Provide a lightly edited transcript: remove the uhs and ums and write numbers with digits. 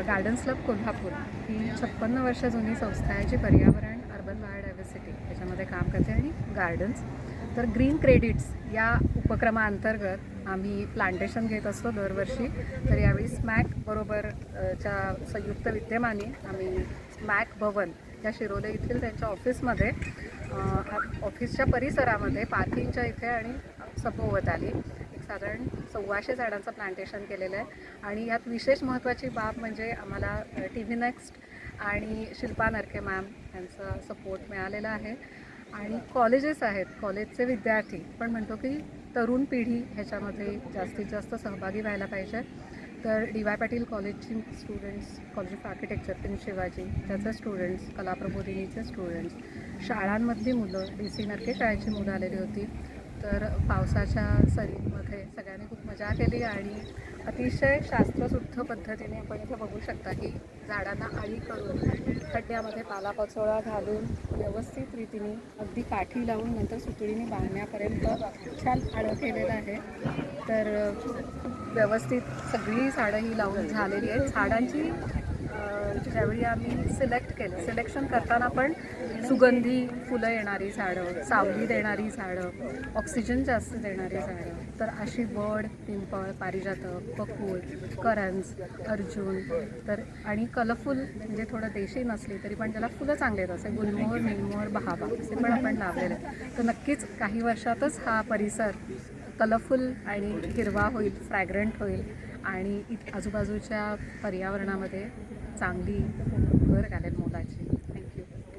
Gardens club Kolhapur ही 56 वर्ष जुनी संस्था आहे जी पर्यावरण, अर्बन बायोडायव्हर्सिटी याच्यामध्ये काम करते आणि गार्डन्स. तर ग्रीन क्रेडिट्स या उपक्रमाअंतर्गत आम्ही प्लांटेशन घेत असतो दरवर्षी. तर यावेळी स्मॅक बरोबर च्या संयुक्त विद्यमाने आम्ही स्मॅक भवन या शिरोले येथील त्यांच्या ऑफिसमध्ये ऑफिसच्या परिसरामध्ये पार्किंगच्या इथे आणि सभोवताली एक साधारण 1,400 झाडांचं प्लांटेशन केलेलं आहे. आणि यात विशेष महत्त्वाची बाब म्हणजे आम्हाला TV नेक्स्ट आणि शिल्पा नरके मॅम यांचा सपोर्ट मिळालेला आहे. आणि कॉलेजेस आहेत, कॉलेजचे विद्यार्थी पण म्हणतो की तरुण पिढी ह्याच्यामध्ये जास्तीत जास्त सहभागी व्हायला पाहिजे. तर DY पाटील कॉलेजची students, college of architecture prince Shivaji त्याचे स्टुडंट्स, कला प्रबोधिनीचे स्टुडंट्स, शाळांमधली मुलं, DC नरके शाळेची मुलं आलेली होती. तर पावसाच्या सरींमध्ये सगळ्यांनी खूप मजा केली आणि अतिशय शास्त्रशुद्ध पद्धतीने आपण इथे बघू शकता की झाडांना आळी करून खड्ड्यामध्ये पालापाचोळा घालून व्यवस्थित रीतीने अगदी काठी लावून नंतर सुतळीने बांधण्यापर्यंत छान आळं केलेलं आहे. तर व्यवस्थित सगळी झाडं ही लावून झालेली आहेत. झाडांची ज्यावेळी आम्ही सिलेक्शन करताना पण सुगंधी फुलं येणारी झाडं, सावली देणारी झाडं, ऑक्सिजन जास्त देणारी झाडं, तर अशी वड, पिंपळ, पारिजातक, बकुळ, करंज, अर्जुन, तर आणि कलरफुल म्हणजे थोडं देशी नसली तरी पण त्याला फुलं चांगले आहेत असे गुलमोहर, निलमोहर, बहावा असे पण आपण लावलेले आहेत. तर नक्कीच काही वर्षातच हा परिसर कलरफुल आणि हिरवा होईल, फ्रॅग्रंट होईल आणि आजूबाजूच्या पर्यावरणामध्ये चांगली भर घालेल मोलाची.